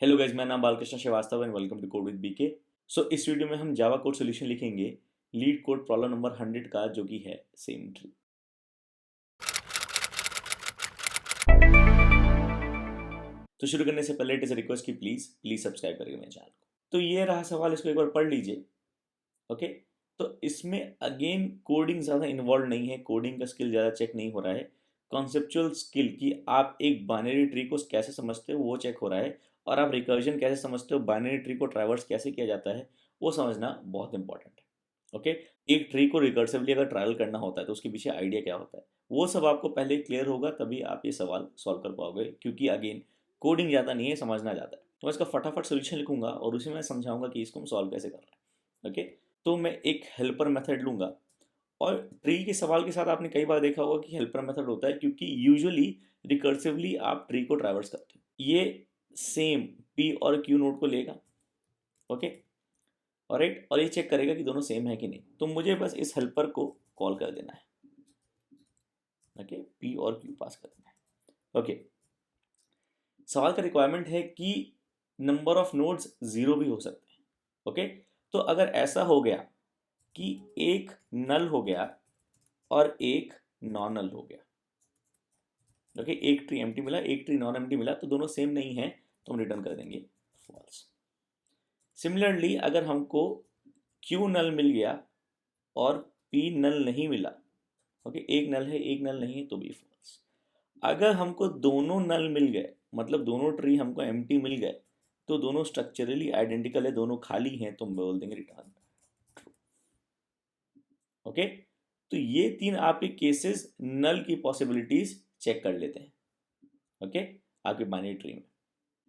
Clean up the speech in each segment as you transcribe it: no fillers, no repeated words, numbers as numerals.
Hello guys, मेरा नाम Balkrishna Srivastava and welcome to code with BK. So इस वीडियो में हम जावा कोड सॉल्यूशन लिखेंगे लीड कोड प्रॉब्लम नंबर 100 का, जो कि है सेम ट्री। तो शुरू करने से पहले इट इज अ रिक्वेस्ट कि प्लीज सब्सक्राइब करिए मेरे चैनल को। तो ये रहा सवाल, इसको एक बार पढ़ लीजिए। ओके, तो इसमें अगेन कोडिंग ज़्यादा इन्वॉल्व नहीं है, कोडिंग का स्किल ज़्यादा चेक नहीं हो रहा है। कॉन्सेप्चुअल स्किल कि आप एक बाइनरी ट्री को कैसे समझते हो वो चेक हो रहा है, और आप रिकर्जन कैसे समझते हो, बाइनरी ट्री को ट्रैवर्स कैसे किया जाता है वो समझना बहुत इंपॉर्टेंट है। ओके, एक ट्री को रिकर्सिवली अगर ट्रैवल करना होता है तो उसके पीछे आइडिया क्या होता है वो सब आपको पहले क्लियर होगा, तभी आप ये सवाल सॉल्व कर पाओगे। क्योंकि अगेन कोडिंग ज़्यादा नहीं है, समझना ज़्यादा है। तो मैं इसका फटाफट सोल्यूशन लिखूंगा और उसी में समझाऊंगा कि इसको हम सॉल्व कैसे कर रहे हैं। ओके, तो मैं एक हेल्पर मेथड लूंगा, और ट्री के सवाल के साथ आपने कई बार देखा होगा कि हेल्पर मेथड होता है, क्योंकि यूजुअली रिकर्सिवली आप ट्री को ट्रैवर्स करते हो। ये सेम पी और क्यू नोड को लेगा। ओके, ऑलराइट, और ये चेक करेगा कि दोनों सेम है कि नहीं। तो मुझे बस इस हेल्पर को कॉल कर देना है। ओके, पी और क्यू पास कर देना है। ओके, सवाल का रिक्वायरमेंट है कि नंबर ऑफ नोड्स जीरो भी हो सकते हैं। ओके, तो अगर ऐसा हो गया कि एक नल हो गया और एक नॉन नल हो गया, ओके, एक ट्री एम्प्टी मिला, एक ट्री नॉन एम्प्टी मिला, तो दोनों सेम नहीं है, तो हम रिटर्न कर देंगे फॉल्स। सिमिलरली अगर हमको क्यू नल मिल गया और पी नल नहीं मिला, ओके, एक नल है एक नल नहीं है, तो भी फॉल्स। अगर हमको दोनों नल मिल गए, मतलब दोनों ट्री हमको एम्प्टी मिल गए, तो दोनों स्ट्रक्चरली आइडेंटिकल है, दोनों खाली हैं, तो हम बोल देंगे रिटर्न ट्रू। ओके, तो ये तीन आपके केसेस नल की पॉसिबिलिटीज चेक कर लेते हैं। ओके, आपके बाइनरी ट्री में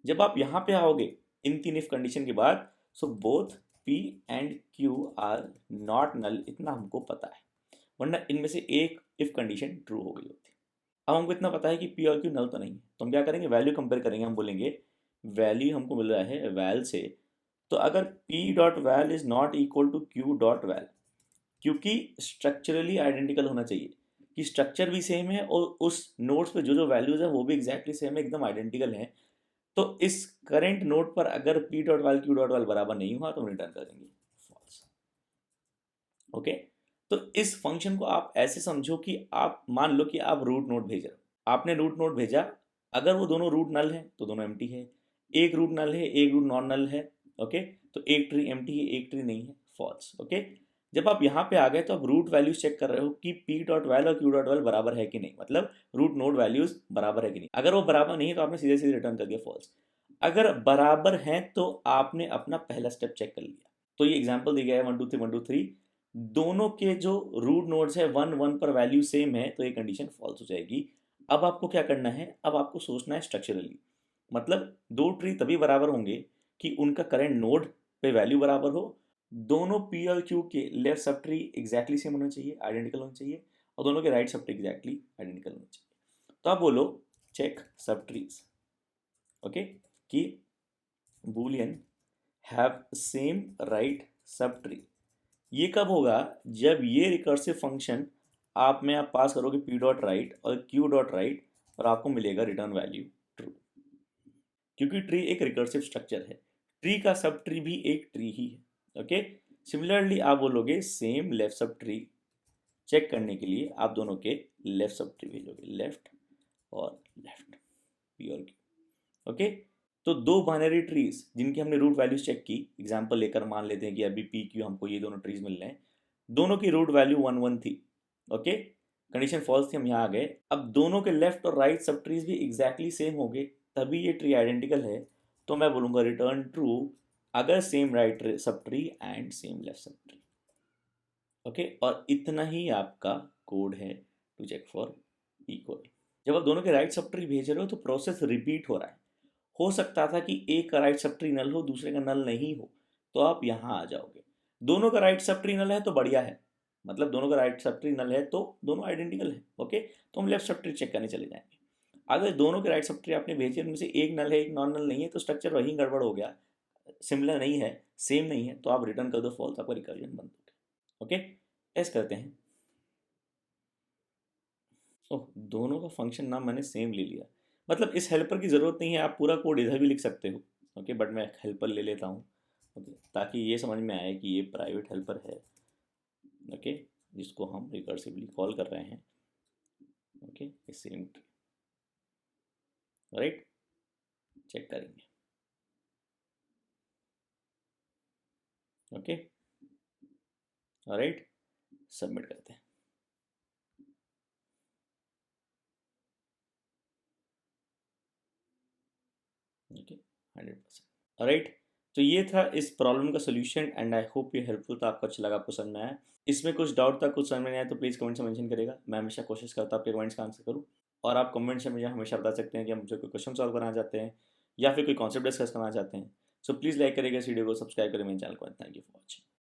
जब आप यहां पे आओगे इन तीन इफ कंडीशन के बाद, so both P and Q are not null, इतना हमको पता है, वरना इनमें से एक इफ कंडीशन ट्रू हो गई होती। अब हमको इतना पता है कि पी और क्यू नल तो नहीं है, तो हम क्या करेंगे, वैल्यू कंपेयर करेंगे। हम बोलेंगे वैल्यू हमको मिल रहा है वैल से, तो अगर P dot val is not equal to Q dot val, क्योंकि स्ट्रक्चरली आइडेंटिकल होना चाहिए कि स्ट्रक्चर भी सेम है और उस नोड्स पे जो जो वैल्यूज है वो भी एग्जैक्टली सेम है, एकदम आइडेंटिकल है। तो इस करंट नोड पर अगर पी डॉट वाल क्यू डॉट वाल बराबर नहीं हुआ तो हम रिटर्न कर देंगे फॉल्स। ओके, तो इस फंक्शन को आप ऐसे समझो कि आप मान लो कि आप रूट नोड भेज रहे हो, आपने रूट नोड भेजा, अगर वो दोनों रूट नल है तो दोनों एम्प्टी है, एक रूट नल है एक रूट नॉन नल है। ओके, तो एक ट्री एम्प्टी है एक ट्री नहीं है, फॉल्स। ओके, जब आप यहाँ पे आ गए तो आप रूट वैल्यूज चेक कर रहे हो कि पी डॉट वैल और क्यू डॉट वैल बराबर है कि नहीं, मतलब रूट नोड वैल्यूज बराबर है कि नहीं। अगर वो बराबर नहीं है तो आपने सीधे सीधे रिटर्न कर दिया फॉल्स। अगर बराबर है तो आपने अपना पहला स्टेप चेक कर लिया। तो ये एग्जांपल दिया गया है 1 2 3 1 2 3, दोनों के जो रूट नोड्स है 1 1 पर वैल्यू सेम है, तो ये कंडीशन फॉल्स हो जाएगी। अब आपको क्या करना है, अब आपको सोचना है स्ट्रक्चरली, मतलब दो ट्री तभी बराबर होंगे कि उनका करंट नोड पे वैल्यू बराबर हो, दोनों पी और क्यू के left sub tree exactly same होना चाहिए, आइडेंटिकल होना चाहिए, और दोनों के right sub tree exactly identical होना चाहिए। तो आप बोलो चेक सब ट्रीज। ओके, कि Boolean have same right sub tree. ये कब होगा, जब ये रिकर्सिव फंक्शन आप में आप पास करोगे पी डॉट राइट और क्यू डॉट राइट, और आपको मिलेगा रिटर्न वैल्यू ट्रू, क्योंकि ट्री एक रिकर्सिव स्ट्रक्चर है, ट्री का सब ट्री भी एक ट्री ही है। ओके, सिमिलरली आप बोलोगे same left subtree, check करने के लिए आप दोनों के लेफ्ट सब ट्री भेजोगे, लेफ्ट और लेफ्ट, पी और क्यू। ओके, तो दो बाइनरी ट्रीज जिनकी हमने रूट वैल्यूज चेक की, एग्जांपल लेकर मान लेते हैं कि अभी पी क्यू हमको ये दोनों ट्रीज मिल रहे हैं, दोनों की रूट वैल्यू 1 1 थी। ओके, कंडीशन फॉल्स थी, हम यहाँ आ गए। अब दोनों के लेफ्ट और राइट सब ट्रीज भी एग्जैक्टली सेम हो गए, तभी ये ट्री आइडेंटिकल है, तो मैं बोलूँगा रिटर्न ट्रू अगर same right sub tree and same left sub tree. Okay, और इतना ही आपका कोड है टू चेक फॉर इक्वल। जब आप दोनों के राइट सब ट्री भेज रहे हो तो प्रोसेस रिपीट हो रहा है। हो सकता था कि एक का राइट सब ट्री नल हो दूसरे का नल नहीं हो, तो आप यहाँ आ जाओगे। दोनों का राइट सब ट्री नल है तो बढ़िया है, मतलब दोनों का राइट सब ट्री नल है तो दोनों आइडेंटिकल है। ओके, तो हम लेफ्ट सब ट्री चेक करने चले जाएंगे। अगर दोनों के राइट सब ट्री आपने भेजे, उनमें से एक नल है एक नॉन नल नहीं है, तो स्ट्रक्चर वहीं गड़बड़ हो गया, सिमिलर नहीं है, सेम नहीं है, तो आप रिटर्न कर दो फॉल्स, आपका रिकर्जन बंद हो गया। ओके, ऐसे करते हैं। ओह, दोनों का फंक्शन नाम मैंने सेम ले लिया, मतलब इस हेल्पर की जरूरत नहीं है, आप पूरा कोड इधर भी लिख सकते हो। ओके, बट मैं एक हेल्पर ले लेता हूँ, ओके, ताकि ये समझ में आए कि ये प्राइवेट हेल्पर है, ओके, जिसको हम रिकर्सिवली कॉल कर रहे हैं, okay, same tree, right, check करेंगे, ओके, राइट, सबमिट करते हैं, ओके, 100%, राइट। तो ये था इस प्रॉब्लम का सोल्यूशन एंड आई होप ये हेल्पफुल था, आपको अच्छा लगा, आपको समझ में आया। इसमें कुछ डाउट था, कुछ समझ में नहीं आया तो प्लीज़ कमेंट से मेंशन करेगा, मैं हमेशा कोशिश करता हूँ आपके कमेंट्स का आंसर करूँ। और आप कमेंट से मुझे हमेशा बता सकते हैं कि हम मुझे कोई क्वेश्चन सॉल्व करना चाहते हैं या फिर कोई कॉन्सेप्ट डिस्कस करना चाहते हैं। सो प्लीज़ लाइक करिएगा इस वीडियो को, सब्सक्राइब करें मेरे चैनल को। Thank you for watching.